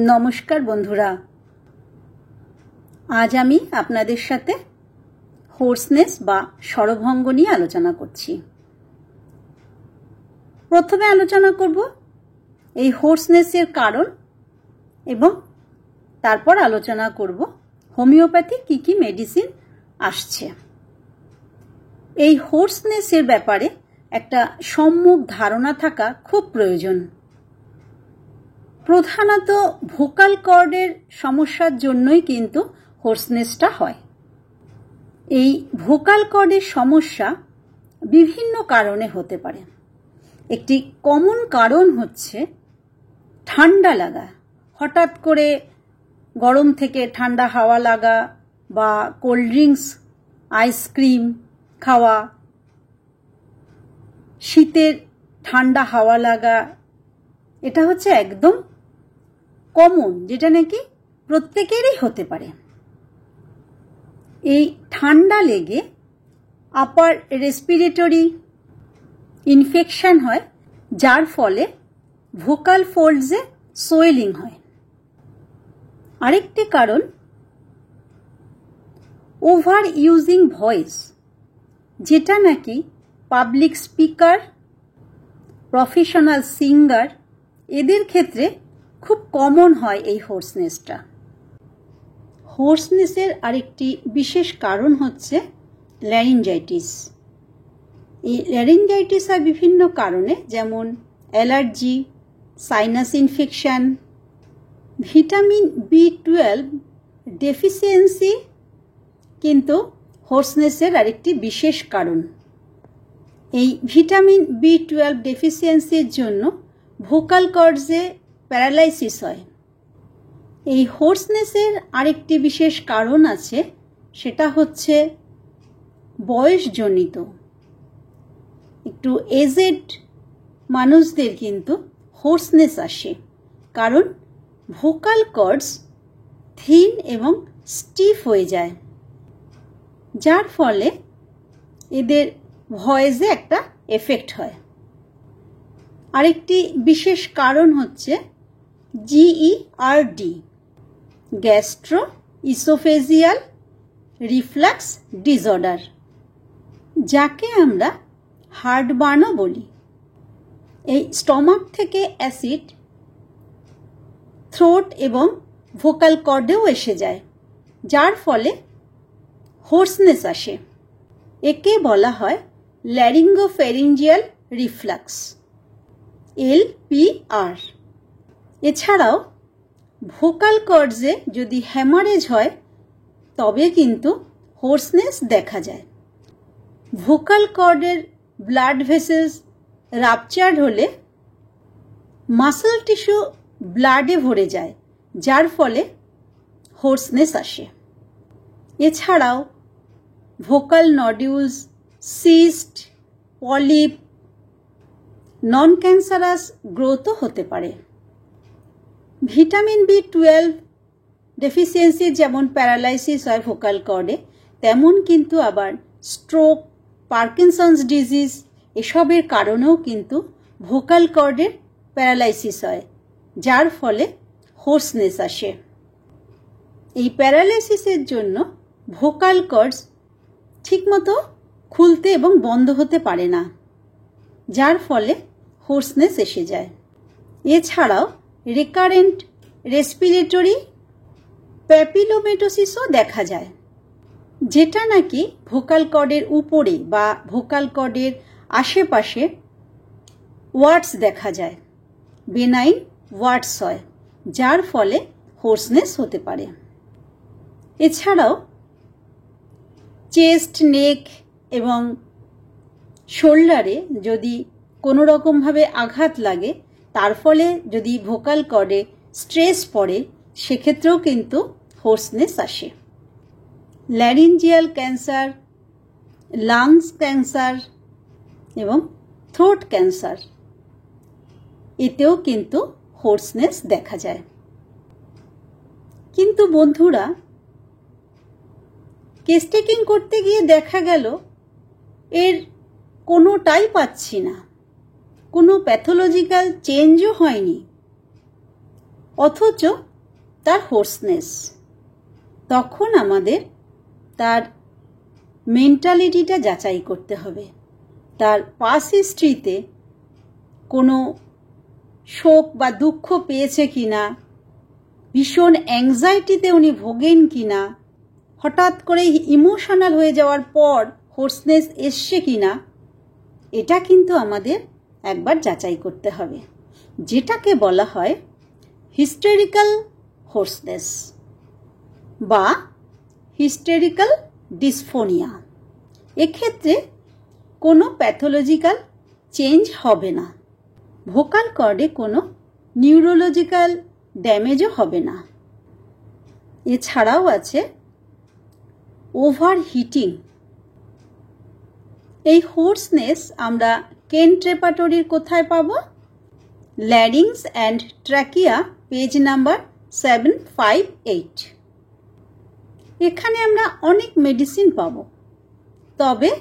নমস্কার বন্ধুরা, আজ আমি আপনাদের সাথে হোর্সনেস বা স্বরভঙ্গ নিয়ে আলোচনা করছি। প্রথমে আলোচনা করব এই হোর্সনেসের কারণ এবং তারপর আলোচনা করব হোমিওপ্যাথি কি মেডিসিন আসছে। এই হোর্সনেসের ব্যাপারে একটা সম্যক ধারণা থাকা খুব প্রয়োজন। প্রধানত ভোকাল কর্ডের সমস্যার জন্যই কিন্তু হোর্সনেসটা হয়। এই ভোকাল কর্ডের সমস্যা বিভিন্ন কারণে হতে পারে। একটি কমন কারণ হচ্ছে ঠান্ডা লাগা, হঠাৎ করে গরম থেকে ঠান্ডা হাওয়া লাগা বা কোল্ড ড্রিঙ্কস, আইসক্রিম খাওয়া, শীতের ঠান্ডা হাওয়া লাগা, এটা হচ্ছে একদম কমন, যেটা নাকি প্রত্যেকেরই হতে পারে। এই ঠান্ডা লেগে আপার রেসপিরেটরি ইনফেকশন হয়, যার ফলে ভোকাল ফোল্ডসে সোয়েলিং হয়। আরেকটি কারণ ওভার ইউজিং ভয়েস, যেটা নাকি পাবলিক স্পিকার, প্রফেশনাল সিঙ্গার এদের ক্ষেত্রে খুব কমন হয় এই হোর্সনেসটা। হোর্সনেসের আরেকটি বিশেষ কারণ হচ্ছে ল্যারিঞ্জাইটিস। এই ল্যারিঞ্জাইটিস হয় বিভিন্ন কারণে, যেমন allergy, sinus infection, vitamin B12 deficiency কিন্তু হোর্সনেসের আরেকটি বিশেষ কারণ। এই ভিটামিন B12 ডেফিসিয়েন্সির জন্য ভোকাল কর্ডসে প্যারালাইসিস হয়। এই হোর্সনেসের আরেকটি বিশেষ কারণ আছে, সেটা হচ্ছে বয়সজনিত। একটু এজেড মানুষদের কিন্তু হোর্সনেস আসে, কারণ ভোকাল কর্ডস থিন এবং স্টিফ হয়ে যায়, যার ফলে এদের ভয়েসে একটা এফেক্ট হয়। আরেকটি বিশেষ কারণ হচ্ছে GERD, gastro oesophageal reflux disorder, যাকে আমরা হার্টবার্নও বলি। এই স্টমাক থেকে অ্যাসিড থ্রোট এবং ভোকাল কর্ডেও এসে যায়, যার ফলে হোর্সনেস আসে। একে বলা হয় ল্যারিঙ্গোফ্যারিঞ্জিয়াল রিফ্লাক্স, LPR। এছাড়াও ভোকাল কর্ডসে যদি হ্যামারেজ হয় তবে কিন্তু হোর্সনেস দেখা যায়। ভোকাল কর্ডের ব্লাড ভেসেলস রাপচার্ড হলে মাসল টিস্যু ব্লাডে ভরে যায়, যার ফলে হোর্সনেস আসে। এছাড়াও vocal nodules, cyst, polyp, non cancerous গ্রোথও হতে পারে। ভিটামিন B12 ডেফিসিয়েন্সির যেমন প্যারালাইসিস হয় ভোকাল কর্ডে, তেমন কিন্তু আবার স্ট্রোক, পার্কিনসন্স ডিজিজ এসবের কারণেও কিন্তু ভোকাল কর্ডের প্যারালাইসিস হয়, যার ফলে হোর্সনেস আসে। এই প্যারালাইসিসের জন্য ভোকাল কর্ডস ঠিকমতো খুলতে এবং বন্ধ হতে পারে না, যার ফলে হোর্সনেস এসে যায়। এছাড়াও রিকারেন্ট রেসপিরেটরি প্যাপিলোমেটোসিসও দেখা যায়, যেটা নাকি ভোকাল কর্ডের উপরে বা ভোকাল কর্ডের আশেপাশে ওয়ার্ডস দেখা যায়, বেনাইন ওয়ার্ডস হয়, যার ফলে হোর্সনেস হতে পারে। এছাড়াও চেস্ট, নেক এবং শোল্ডারে যদি কোনো রকমভাবে আঘাত লাগে, তার ফলে যদি ভোকাল কর্ডে স্ট্রেস পড়ে, সেক্ষেত্রেও কিন্তু হোর্সনেস আসে। ল্যারিঞ্জিয়াল ক্যান্সার, লাংস ক্যান্সার এবং থ্রোট ক্যান্সার এতেও কিন্তু হোর্সনেস দেখা যায়। কিন্তু বন্ধুরা, কেস টেকিং করতে গিয়ে দেখা গেল এর কোনোটাই পাচ্ছি না, কোনো প্যাথোলজিক্যাল চেঞ্জও হয়নি, অথচ তার হোর্সনেস, তখন আমাদের তার মেন্টালিটিটা যাচাই করতে হবে। তার পাস হিস্ট্রিতে কোনো শোক বা দুঃখ পেয়েছে কিনা, ভীষণ অ্যাংজাইটিতে উনি ভোগেন কিনা, হঠাৎ করে ইমোশনাল হয়ে যাওয়ার পর হোর্সনেস এসছে কিনা, এটা কিন্তু আমাদের একবার যাচাই করতে হবে, যেটাকে বলা হয় হিস্টেরিক্যাল হোর্সনেস বা হিস্টেরিক্যাল ডিসফোনিয়া। এক্ষেত্রে কোনো প্যাথোলজিক্যাল চেঞ্জ হবে না, ভোকাল কর্ডে কোনো নিউরোলজিক্যাল ড্যামেজও হবে না। এছাড়াও আছে ওভার হিটিং। এই হোর্সনেস আমরা কেন্ট রেপার্টরির কোথায় পাবো? Larynx and trachea, page number 758। এখানে আমরা অনেক মেডিসিন পাবো, তবে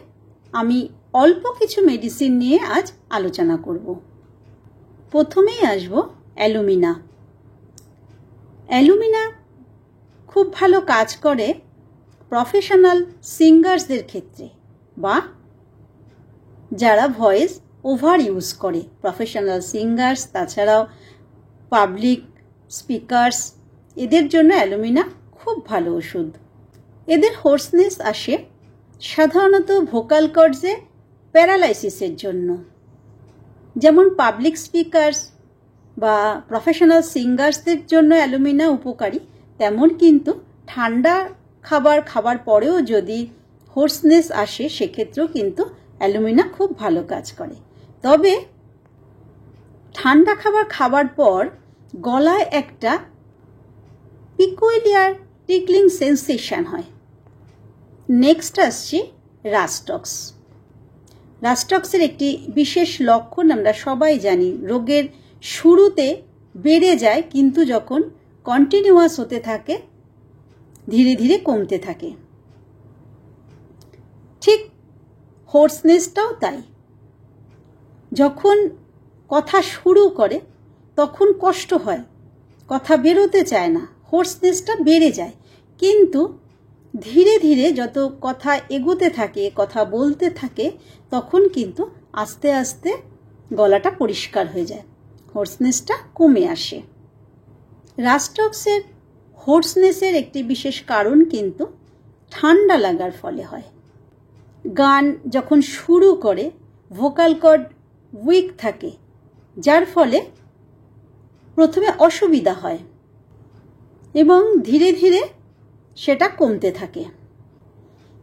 আমি অল্প কিছু মেডিসিন নিয়ে আজ আলোচনা করব। প্রথমেই আসব অ্যালুমিনা। অ্যালুমিনা খুব ভালো কাজ করে প্রফেশনাল সিঙ্গার্সদের ক্ষেত্রে বা যারা ভয়েস ওভার ইউজ করে, প্রফেশনাল সিঙ্গার্স, তাছাড়াও পাবলিক স্পিকার্স, এদের জন্য অ্যালুমিনা খুব ভালো ওষুধ। এদের হোর্সনেস আসে সাধারণত ভোকাল কর্ডসে প্যারালাইসিসের জন্য। যেমন পাবলিক স্পিকার্স বা প্রফেশনাল সিঙ্গার্সদের জন্য অ্যালুমিনা উপকারী, তেমন কিন্তু ঠান্ডা খাবার পরেও যদি হোর্সনেস আসে সেক্ষেত্রেও কিন্তু অ্যালুমিনা খুব ভালো কাজ করে। তবে ঠান্ডা খাবার পর গলায় একটা পিকুইলিয়ার টিকলিং সেন্সেশন হয়। নেক্সট আসছে রাস্টক্স। রাস্টক্সের একটি বিশেষ লক্ষণ আমরা সবাই জানি, রোগের শুরুতে বেড়ে যায় কিন্তু যখন কন্টিনিউয়াস হতে থাকে ধীরে ধীরে কমতে থাকে। ঠিক হোর্সনেসটাও তাই, যখন কথা শুরু করে তখন কষ্ট হয়, কথা বেরোতে চায় না, হোর্সনেসটা বেড়ে যায়, কিন্তু ধীরে ধীরে যত কথা এগোতে থাকে, কথা বলতে থাকে, তখন কিন্তু আস্তে আস্তে গলাটা পরিষ্কার হয়ে যায়, হোর্সনেসটা কমে আসে। রাস্টক্সের হোর্সনেসের একটি বিশেষ কারণ কিন্তু ঠান্ডা লাগার ফলে হয়। গান যখন শুরু করে ভোকাল কর্ড উইক থাকে, যার ফলে প্রথমে অসুবিধা হয় এবং ধীরে ধীরে সেটা কমতে থাকে।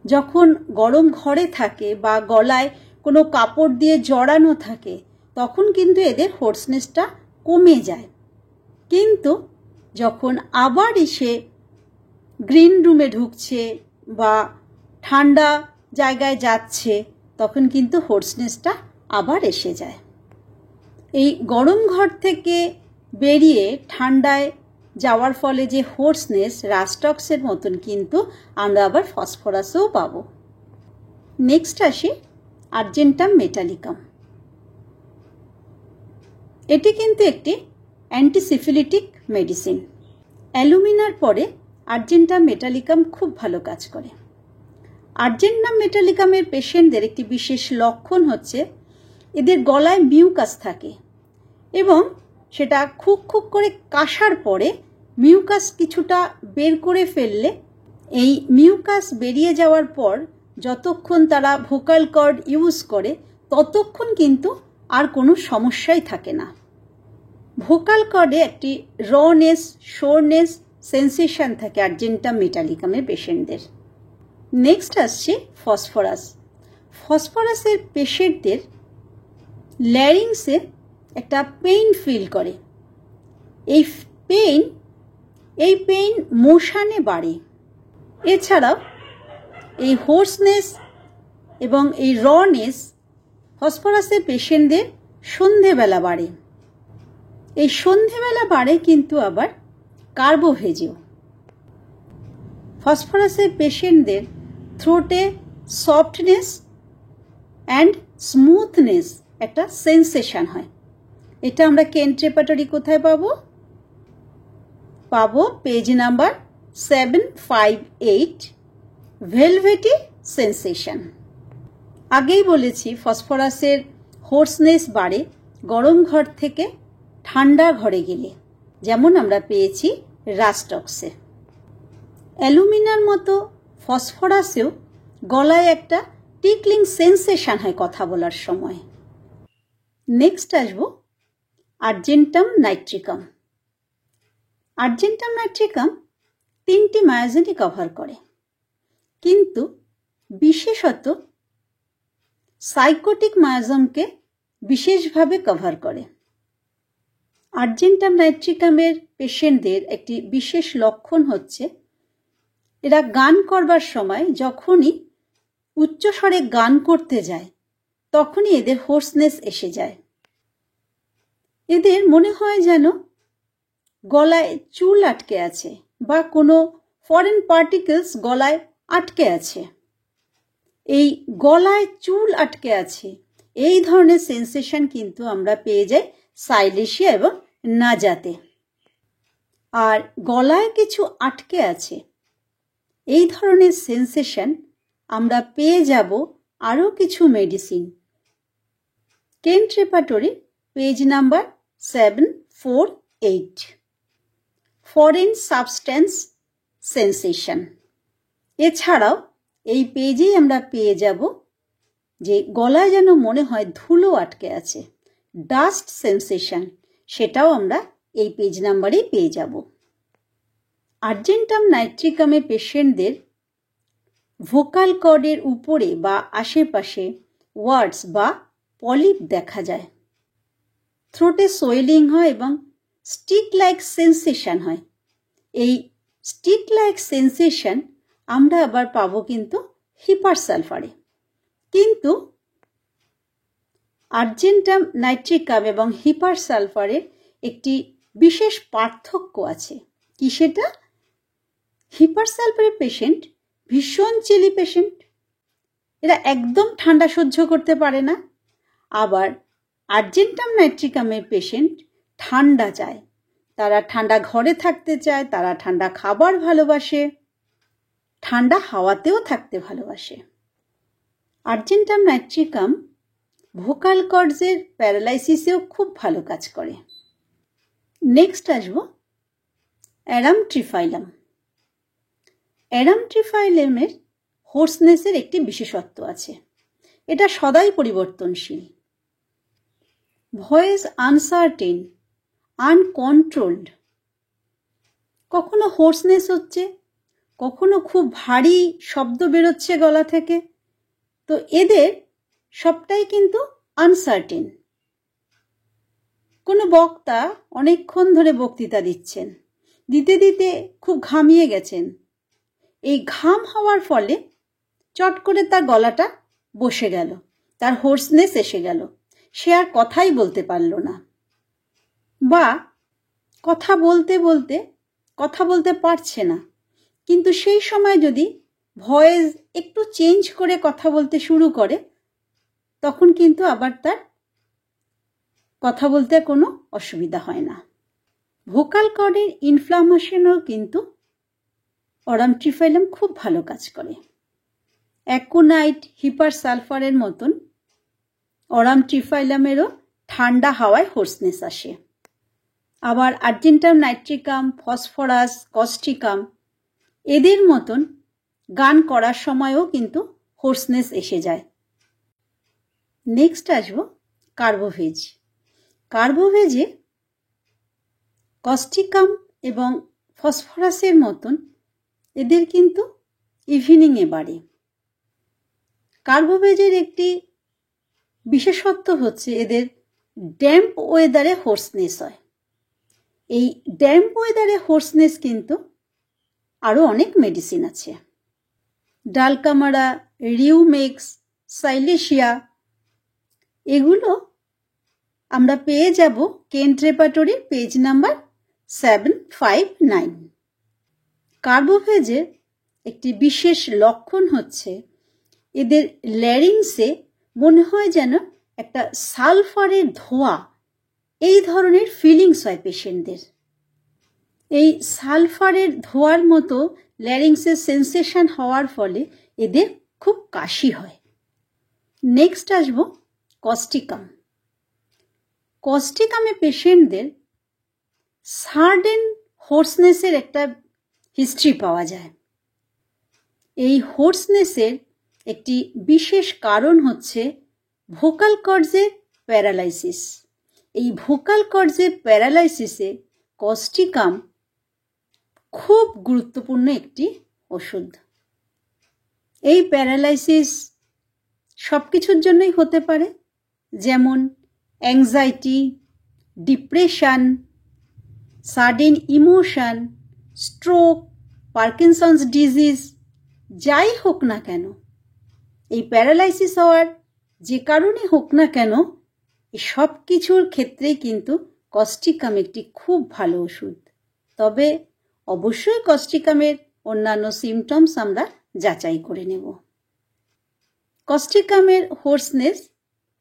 যখন গরম ঘরে থাকে বা গলায় কোনো কাপড় দিয়ে জড়ানো থাকে তখন কিন্তু এদের হোর্সনেসটা কমে যায়, কিন্তু যখন আবার এসে গ্রিন রুমে ঢুকছে বা ঠান্ডা জায়গায় যাচ্ছে তখন কিন্তু হোর্সনেসটা আবার এসে যায়। এই গরম ঘর থেকে বেরিয়ে ঠান্ডায় যাওয়ার ফলে যে হোর্সনেস, রাস্টক্সের মতন কিন্তু আমরা আবার ফসফরাসেও পাবো। নেক্সট আসি আর্জেন্টাম মেটালিকাম। এটি কিন্তু একটি অ্যান্টিসিফিলিটিক মেডিসিন। অ্যালুমিনার পরে আর্জেন্টাম মেটালিকাম খুব ভালো কাজ করে। আর্জেন্টাম মেটালিকামের পেশেন্টদের একটি বিশেষ লক্ষণ হচ্ছে এদের গলায় মিউকাস থাকে এবং সেটা খুক খুক করে কাশার পরে মিউকাস কিছুটা বের করে ফেললে এই মিউকাস বেরিয়ে যাওয়ার পর যতক্ষণ তারা ভোকাল কর্ড ইউজ করে ততক্ষণ কিন্তু আর কোনো সমস্যাই থাকে না। ভোকাল কর্ডে একটি রনেস, শোরনেস সেন্সেশন থাকে আর্জেন্টাম মেটালিকামের পেশেন্টদের। নেক্সট আসছে ফসফরাস। ফসফরাসের পেশেন্টদের ল্যারিংসে একটা পেইন ফিল করে। এই পেইন মোশনে বাড়ে। এছাড়াও এই হোর্সনেস এবং এই রনেস ফসফরাসের পেশেন্টদের সন্ধেবেলা বাড়ে। এই সন্ধেবেলা বাড়ে কিন্তু আবার কার্বোভেজেও। ফসফরাসের পেশেন্টদের থ্রোটে সফটনেস অ্যান্ড স্মুথনেস একটা সেন্সেশন হয়। এটা আমরা কেন্ট রেপার্টরি কোথায় পাবো? পাবো পেজ নাম্বার 758 ভেলভেটি সেন্সেশন। আগেই বলেছি ফসফরাসের হোর্সনেস বাড়ে গরম ঘর থেকে ঠান্ডা ঘরে গেলে, যেমন আমরা পেয়েছি রাস্টক্সে। অ্যালুমিনার মতো ফসফরাসেও গলায় একটা টিকলিং সেন্সেশন হয় কথা বলার সময়। নেক্সট আসবো আর্জেন্টাম নাইট্রিকাম। আর্জেন্টাম নাইট্রিকাম 3টি মায়োজেনই কভার করে, কিন্তু বিশেষত সাইকোটিক মায়োজমকে বিশেষভাবে কভার করে। আর্জেন্টাম নাইট্রিকামের পেশেন্টদের একটি বিশেষ লক্ষণ হচ্ছে এরা গান করবার সময় যখনই উচ্চস্বরে গান করতে যায় তখনই এদের হোর্সনেস এসে যায়। এদের মনে হয় যেন গলায় চুল আটকে আছে বা কোনো ফরেন পার্টিকেলস গলায় আটকে আছে। এই গলায় চুল আটকে আছে এই ধরনের সেন্সেশন কিন্তু আমরা পেয়ে যাই সাইলেশিয়া এবং নাজাতে। আর গলায় কিছু আটকে আছে এই ধরনের সেন্সেশন আমরা পেয়ে যাব আরও কিছু medicine. Kent repertory page number 748 foreign substance sensation. এছাড়াও এই পেজেই আমরা পেয়ে যাব যে গলায় যেন মনে হয় ধুলো আটকে আছে, ডাস্ট সেন্সেশন, সেটাও আমরা এই পেজ নাম্বারেই পেয়ে যাব। আর্জেন্টাম নাইট্রিকামে পেশেন্টদের ভোকাল কর্ডের উপরে বা আশেপাশে ওয়ার্ডস বা পলিপ দেখা যায়। থ্রোটে সোয়েলিং হয় এবং স্টিক লাইক সেন্সেশন হয়। এই স্টিক লাইক সেন্সেশন আমরা আবার পাবো কিন্তু হিপারসালফারে। কিন্তু আর্জেন্টাম নাইট্রিকাম এবং হিপারসালফারের একটি বিশেষ পার্থক্য আছে। কি সেটা? হিপারসালফারের পেশেন্ট ভীষণ চিলি পেশেন্ট, এরা একদম ঠান্ডা সহ্য করতে পারে না। আবার আর্জেন্টাম নাইট্রিকামের পেশেন্ট ঠান্ডা চায়, তারা ঠান্ডা ঘরে থাকতে চায়, তারা ঠান্ডা খাবার ভালোবাসে, ঠান্ডা হাওয়াতেও থাকতে ভালোবাসে। আর্জেন্টাম নাইট্রিকাম ভোকাল কর্ডসের প্যারালাইসিসেও খুব ভালো কাজ করে। নেক্সট আসবো অ্যারামট্রিফাইলাম। অ্যারামট্রিফাইলামের হোর্সনেসের একটি বিশেষত্ব আছে, এটা সদাই পরিবর্তনশীল। ভয়েস আনসার্টেন, আনকন্ট্রোলড, কখনো হোর্সনেস হচ্ছে, কখনো খুব ভারী শব্দ বেরোচ্ছে গলা থেকে। তো এদের সবটাই কিন্তু আনসার্টেন। কোনো বক্তা অনেকক্ষণ ধরে বক্তৃতা দিচ্ছেন, দিতে দিতে খুব ঘামিয়ে গেছেন, এই ঘাম হওয়ার ফলে চট করে তার গলাটা বসে গেল, তার হোর্সনেস এসে গেল, সে আর কথাই বলতে পারল না। বা কথা বলতে বলতে কথা বলতে পারছে না, কিন্তু সেই সময় যদি ভয়েস একটু চেঞ্জ করে কথা বলতে শুরু করে তখন কিন্তু আবার তার কথা বলতে কোনো অসুবিধা হয় না। ভোকাল কর্ডের ইনফ্লামেশনও কিন্তু অ্যারামট্রিফাইলাম খুব ভালো কাজ করে। অ্যাকোনাইট, হিপারসালফারের মতন অ্যারামট্রিফাইলামেরও ঠান্ডা হাওয়ায় হোর্সনেস আসে। আবার আর্জেন্টাম নাইট্রিকাম, ফসফরাস, কস্টিকাম এদের মতন গান করার সময়ও কিন্তু হোর্সনেস এসে যায়। নেক্সট আসবো কার্বোভেজ। কার্বোভেজে কস্টিকাম এবং ফসফরাসের মতন এদের কিন্তু ইভিনিংয়ে বাড়ে। কার্বোভেজের একটি বিশেষত্ব হচ্ছে এদের ড্যাম্প ওয়েদারে হোর্সনেস হয়। এই ড্যাম্প ওয়েদারে হোর্সনেস কিন্তু আরও অনেক মেডিসিন আছে। ডালকামারা, রিউমেক্স, সাইলেশিয়া এগুলো আমরা পেয়ে যাব কেন্ট রেপার্টরির পেজ নাম্বার 759। কার্বোভেজের একটি বিশেষ লক্ষণ হচ্ছে এদের ল্যারিংসে মনে হয় যেন একটা সালফারের ধোঁয়া, এই ধরনের ফিলিংস হয় পেশেন্টদের। এই সালফারের ধোঁয়ার মতো ল্যারিংসের সেন্সেশন হওয়ার ফলে এদের খুব কাশি হয়। নেক্সট আসব কস্টিকাম। কস্টিকামে পেশেন্টদের সার্ডেন হোর্সনেসের একটা হিস্ট্রি পাওয়া যায়। এই হোর্সনেসের একটি বিশেষ কারণ হচ্ছে ভোকাল কর্ডসের প্যারালাইসিস। এই ভোকাল কর্ডসের প্যারালাইসিসে কস্টিকাম খুব গুরুত্বপূর্ণ একটি ওষুধ। এই প্যারালাইসিস সব কিছুর জন্যই হতে পারে, যেমন anxiety, depression, sudden emotion, stroke, Parkinson's disease, যাই হোক না কেন, এই প্যারালাইসিস হওয়ার যে কারণে হোক না কেন, এই সব কিছুর ক্ষেত্রেই কিন্তু কস্টিকাম একটি খুব ভালো ওষুধ। তবে অবশ্যই কস্টিকামের অন্যান্য সিমটমস আমরা যাচাই করে নেব। কস্টিকামের হোর্সনেস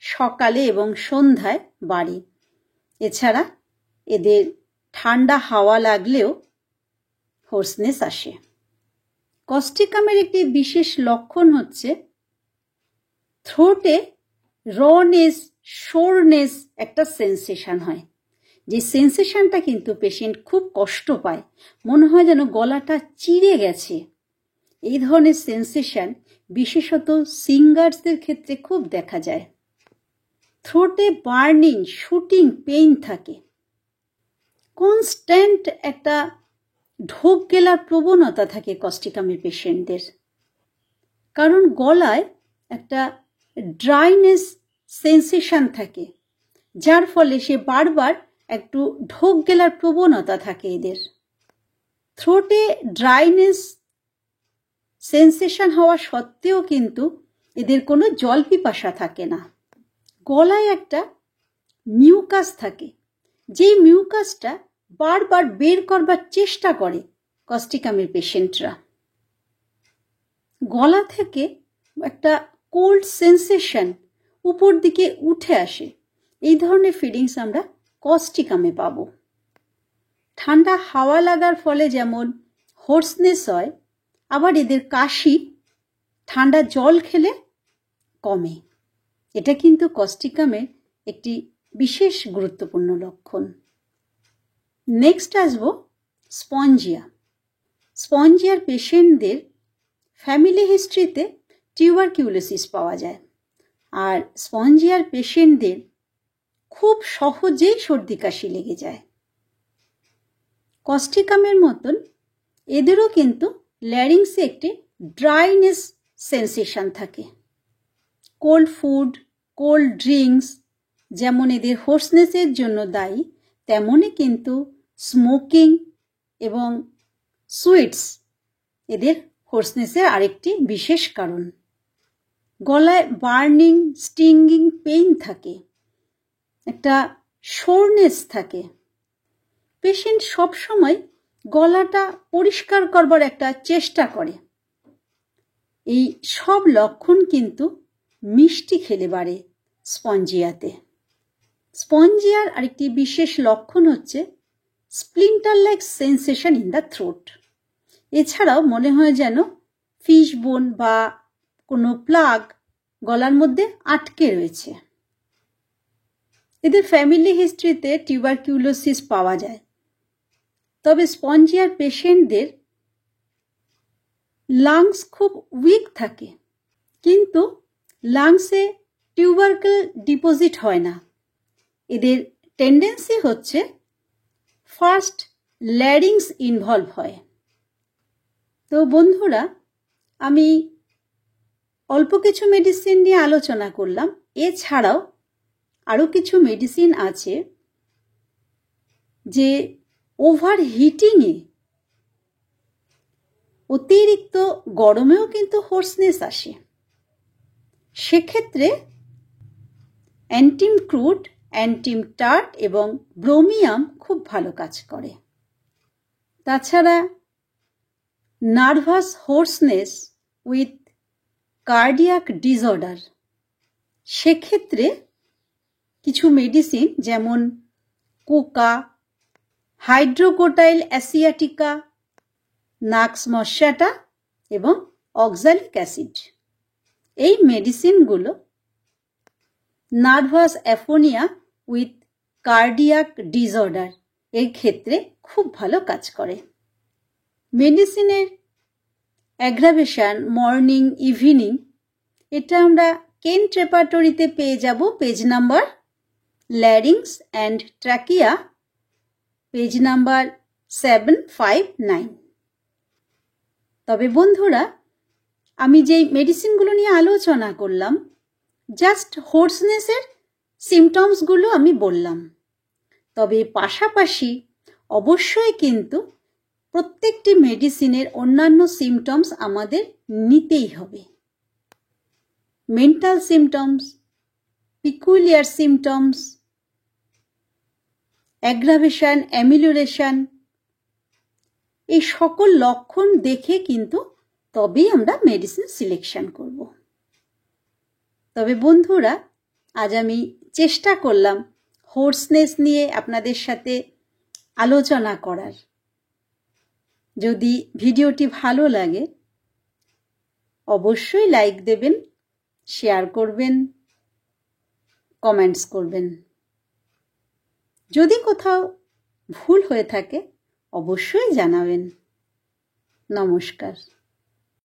সকালে এবং সন্ধ্যায় বাড়ে। এছাড়া এদের ঠান্ডা হাওয়া লাগলেও হোর্সনেস আসে। কস্টিকামের একটি বিশেষ লক্ষণ হচ্ছে থ্রোটে রনেস, সোরনেস একটা সেন্সেশন হয়। যে সেন্সেশনটা কিন্তু পেশেন্ট খুব কষ্ট পায়, মনে হয় যেন গলাটা চিড়ে গেছে। এই ধরনের সেন্সেশন বিশেষত সিঙ্গার্সদের ক্ষেত্রে খুব দেখা যায়। থ্রোটে বার্নিং, শুটিং পেইন থাকে। কনস্ট্যান্ট একটা ঢোক গেলার প্রবণতা থাকে কস্টিকামের পেশেন্টদের, কারণ গলায় একটা ড্রাইনেস সেন্সেশন থাকে, যার ফলে সে বারবার একটু ঢোক গেলার প্রবণতা থাকে এদের। থ্রোটে ড্রাইনেস সেন্সেশন হওয়া সত্ত্বেও কিন্তু এদের কোনো জল পিপাসা থাকে না। গলায় একটা মিউকাস থাকে, যেই মিউকাসটা বারবার বের করবার চেষ্টা করে কস্টিকামের পেশেন্টরা। গলা থেকে একটা কোল্ড সেন্সেশন উপর দিকে উঠে আসে। এই ধরনের ফিলিংস আমরা কস্টিকামে পাবো। ঠান্ডা হাওয়া লাগার ফলে যেমন হোর্সনেস হয়, আবার এদের কাশি ঠান্ডা জল খেলে কমে। এটা কিন্তু কস্টিকামের একটি বিশেষ গুরুত্বপূর্ণ লক্ষণ। নেক্সট আসবো স্পঞ্জিয়া। স্পঞ্জিয়ার পেশেন্টদের ফ্যামিলি হিস্ট্রিতে টিউবারকিউলোসিস পাওয়া যায়, আর স্পঞ্জিয়ার পেশেন্টদের খুব সহজেই সর্দি কাশি লেগে যায়। কস্টিকামের মতন এদেরও কিন্তু ল্যারিংসে একটি ড্রাইনেস সেন্সেশন থাকে। কোল্ড ফুড, কোল্ড ড্রিঙ্কস যেমন এদের হোর্সনেসের জন্য দায়ী, তেমনই কিন্তু স্মোকিং এবং সুইটস এদের হোর্সনেসের আরেকটি বিশেষ কারণ। গলায় বার্নিং, স্টিঙ্গিং পেইন থাকে, একটা সোরনেস থাকে। পেশেন্ট সবসময় গলাটা পরিষ্কার করবার একটা চেষ্টা করে। এই সব লক্ষণ কিন্তু মিষ্টি খেলে বাড়ে স্পঞ্জিয়াতে। স্পঞ্জিয়ার আরেকটি বিশেষ লক্ষণ হচ্ছে splinter like sensation in the throat. এছাড়াও মনে হয় যেন ফিশ বোন বা কোনো প্লাগ গলার মধ্যে আটকে রয়েছে। এদের ফ্যামিলি হিস্ট্রিতে টিউবারকিউলোসিস পাওয়া যায়, তবে স্পঞ্জিয়ার পেশেন্টদের লাংস খুব উইক থাকে, কিন্তু লাংসে টিউবারকেল ডিপোজিট হয় না। এদের টেন্ডেন্সি হচ্ছে ফার্স্ট ল্যারিংস ইনভলভ হয়। তো বন্ধুরা, আমি অল্প কিছু মেডিসিন নিয়ে আলোচনা করলাম। এছাড়াও আরও কিছু মেডিসিন আছে যে ওভার হিটিংয়ে, অতিরিক্ত গরমেও কিন্তু হোর্সনেস আসে। সেক্ষেত্রে অ্যান্টিম ক্রুড, অ্যান্টিম টার্ট এবং ব্রোমিয়াম খুব ভালো কাজ করে। তাছাড়া nervous hoarseness with cardiac disorder, সেক্ষেত্রে কিছু মেডিসিন যেমন কোকা, হাইড্রোকোটাইল অ্যাসিয়াটিকা, নাক্স মশাটা এবং অক্সালিক অ্যাসিড। এই মেডিসিনগুলো নার্ভাস অ্যাফোনিয়া উইথ কার্ডিয়াক ডিসঅর্ডার এর ক্ষেত্রে খুব ভালো কাজ করে। মেডিসিনের অ্যাগ্রাভেশন মর্নিং ইভিনিং এটা আমরা কেন্ট রেপার্টরিতে পেয়ে যাব page number larynx and trachea page number 759। তবে বন্ধুরা, আমি যেই মেডিসিনগুলো নিয়ে আলোচনা করলাম জাস্ট হোর্সনেসের সিমটমসগুলো আমি বললাম, তবে পাশাপাশি অবশ্যই কিন্তু প্রত্যেকটি মেডিসিনের অন্যান্য সিমটমস আমাদের নিতেই হবে। Mental symptoms, peculiar symptoms, aggravation, amelioration, এই সকল লক্ষণ দেখে কিন্তু তবেই আমরা মেডিসিন সিলেকশন করব। তবে বন্ধুরা, আজ আমি চেষ্টা করলাম হোর্সনেস নিয়ে আপনাদের সাথে আলোচনা করার। যদি ভিডিওটি ভালো লাগে অবশ্যই লাইক দেবেন, শেয়ার করবেন, কমেন্টস করবেন। যদি কোথাও ভুল হয়ে থাকে অবশ্যই জানাবেন। নমস্কার।